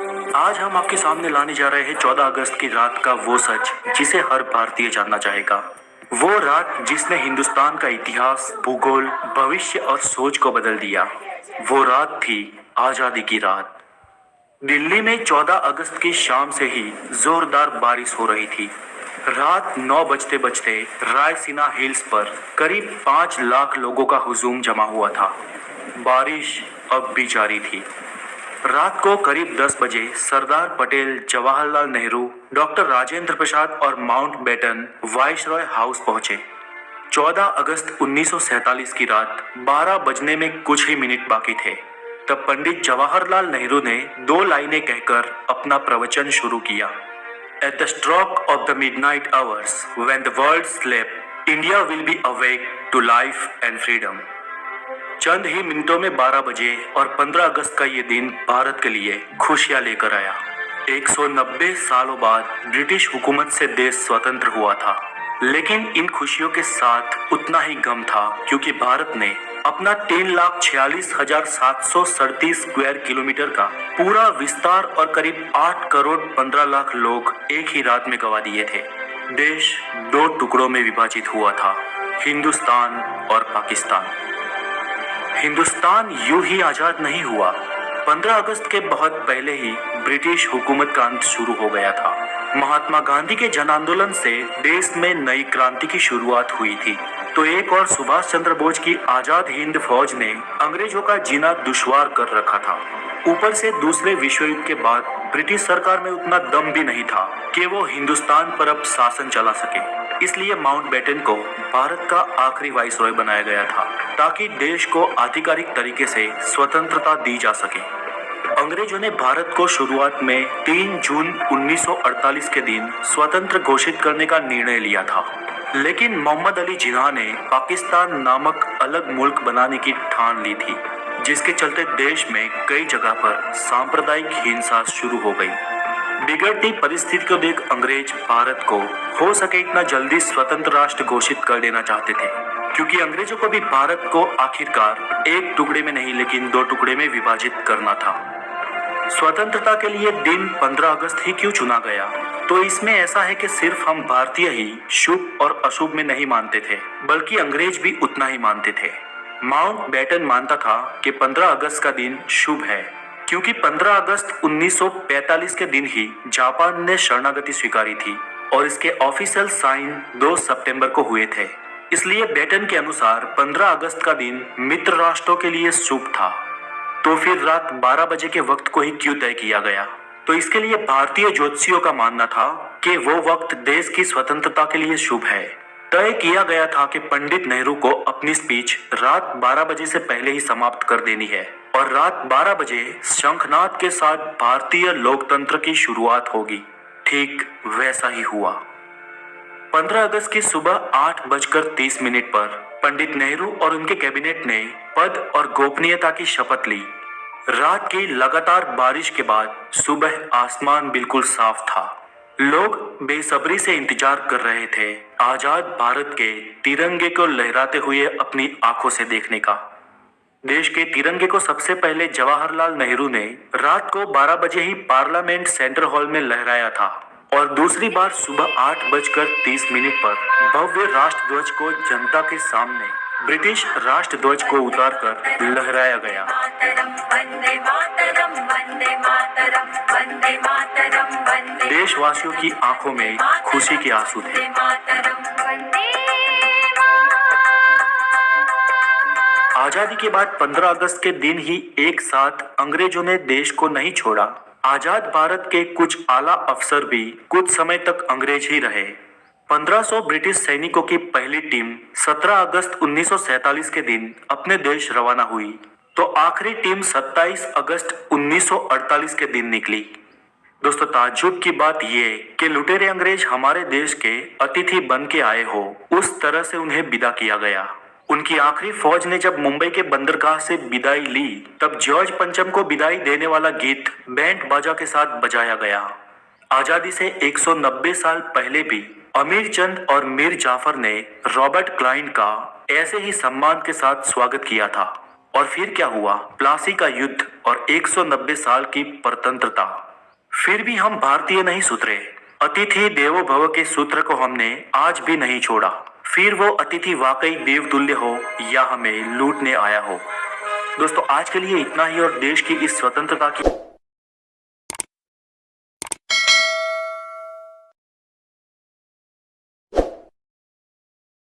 आज हम आपके सामने लाने जा रहे हैं 14 अगस्त की रात का वो सच जिसे हर भारतीय जानना चाहेगा। वो रात जिसने हिंदुस्तान का इतिहास, भूगोल, भविष्य और सोच को बदल दिया। वो रात थी आजादी की रात। दिल्ली में 14 अगस्त की शाम से ही जोरदार बारिश हो रही थी। रात 9 बजते बजते रायसीना हिल्स पर करीब 5 लाख लोगों का हुजूम जमा हुआ था। बारिश अब भी जारी थी। रात को करीब 10 बजे सरदार पटेल, जवाहरलाल नेहरू, डॉक्टर राजेंद्र प्रसाद और माउंटबेटन वाइसरॉय हाउस पहुंचे। 14 अगस्त 1947 की रात 12 बजने में कुछ ही मिनट बाकी थे। तब पंडित जवाहरलाल नेहरू ने 2 लाइनें कहकर अपना प्रवचन शुरू किया। At the stroke of the midnight hours, when the world slept, India will be awake to life and freedom. चंद ही मिनटों में 12 बजे और 15 अगस्त का ये दिन भारत के लिए खुशियां लेकर आया। 190 सालों बाद ब्रिटिश हुकूमत से देश स्वतंत्र हुआ था, लेकिन इन खुशियों के साथ उतना ही गम था, क्योंकि भारत ने अपना 3,46,737 स्क्वायर किलोमीटर का पूरा विस्तार और करीब 8 करोड़ 15 लाख लोग एक ही रात में गंवा दिए थे। देश 2 टुकड़ों में विभाजित हुआ था, हिंदुस्तान और पाकिस्तान। हिंदुस्तान यूं ही आजाद नहीं हुआ। 15 अगस्त के बहुत पहले ही ब्रिटिश हुकूमत का अंत शुरू हो गया था। महात्मा गांधी के जन आंदोलन से देश में नई क्रांति की शुरुआत हुई थी, तो एक और सुभाष चंद्र बोस की आजाद हिंद फौज ने अंग्रेजों का जीना दुश्वार कर रखा था। ऊपर से दूसरे विश्व युद्ध के बाद ब्रिटिश सरकार में उतना दम भी नहीं था कि वो हिंदुस्तान पर अब शासन चला सके। इसलिए माउंटबेटन को भारत का आखिरी वाइसरॉय बनाया गया था, ताकि देश को आधिकारिक तरीके से स्वतंत्रता दी जा सके। अंग्रेजों ने भारत को शुरुआत में 3 जून 1948 के दिन स्वतंत्र घोषित करने का निर्णय लिया था, लेकिन मोहम्मद अली जिन्ना ने पाकिस्तान नामक अलग मुल्क बनाने की ठान ली थी, जिसके चलते देश में कई जगह पर सांप्रदायिक हिंसा शुरू हो गई। बिगड़ती परिस्थिति को देख अंग्रेज भारत को हो सके इतना जल्दी स्वतंत्र राष्ट्र घोषित कर देना चाहते थे, क्योंकि अंग्रेजों को भी भारत को आखिरकार एक टुकड़े में नहीं लेकिन 2 टुकड़े में विभाजित करना था। स्वतंत्रता के लिए दिन 15 अगस्त ही क्यों चुना गया? तो इसमें ऐसा है कि सिर्फ हम भारतीय ही शुभ और अशुभ में नहीं मानते थे, बल्कि अंग्रेज भी उतना ही मानते थे। माउंटबेटन मानता था कि 15 अगस्त का दिन शुभ है, क्योंकि 15 अगस्त 1945 के दिन ही जापान ने शरणागति स्वीकारी थी और इसके ऑफिशियल साइन 2 सितंबर को हुए थे। इसलिए बेटन के अनुसार 15 अगस्त का दिन मित्र राष्ट्रों के लिए शुभ था। तो फिर रात 12 बजे के वक्त को ही क्यों तय किया गया? तो इसके लिए भारतीय ज्योतिषियों का मानना था कि वो वक्त देश की स्वतंत्रता के लिए शुभ है। तय किया गया था कि पंडित नेहरू को अपनी स्पीच रात 12 बजे से पहले ही समाप्त कर देनी है और रात 12 बजे शंखनाद के साथ भारतीय लोकतंत्र की शुरुआत होगी। ठीक वैसा ही हुआ। 15 अगस्त की सुबह 8:30 पर पंडित नेहरू और उनके कैबिनेट ने पद और गोपनीयता की शपथ ली। रात की लगातार बारिश के बाद सुबह आसमान बिल्कुल साफ था। लोग बेसब्री से इंतजार कर रहे थे आजाद भारत के तिरंगे को लहराते हुए अपनी आंखों से देखने का। देश के तिरंगे को सबसे पहले जवाहरलाल नेहरू ने रात को 12 बजे ही पार्लियामेंट सेंट्रल हॉल में लहराया था और दूसरी बार सुबह 8:30 पर भव्य राष्ट्रध्वज को जनता के सामने ब्रिटिश राष्ट्रध्वज को उतारकर लहराया गया। देशवासियों की आंखों में खुशी के आंसू थे। आजादी के बाद 15 अगस्त के दिन ही एक साथ अंग्रेजों ने देश को नहीं छोड़ा। आजाद भारत के कुछ आला अफसर भी कुछ समय तक अंग्रेज ही रहे। 1500 ब्रिटिश सैनिकों की पहली टीम 17 अगस्त 1947 के दिन अपने देश रवाना हुई, तो आखिरी टीम 27 अगस्त 1948 के दिन निकली। दोस्तों, ताज्जुब की बात ये कि लुटेरे अंग्रेज हमारे देश के अतिथि बन के आए हो, उस तरह से उन्हें विदा किया गया। उनकी आखिरी फौज ने जब मुंबई के बंदरगाह से विदाई ली, तब जॉर्ज पंचम को विदाई देने वाला गीत बैंड बाजा के साथ बजाया गया। आजादी से 190 साल पहले भी अमीर चंद और मीर जाफर ने रॉबर्ट क्लाइन का ऐसे ही सम्मान के साथ स्वागत किया था। और फिर क्या हुआ? प्लासी का युद्ध और 190 साल की परतंत्रता। फिर भी हम भारतीय नहीं सुधरे। अतिथि देवो भव के सूत्र को हमने आज भी नहीं छोड़ा। फिर वो अतिथि वाकई देवतुल्य हो या हमें लूटने आया हो। दोस्तों, आज के लिए इतना ही और देश की इस स्वतंत्रता की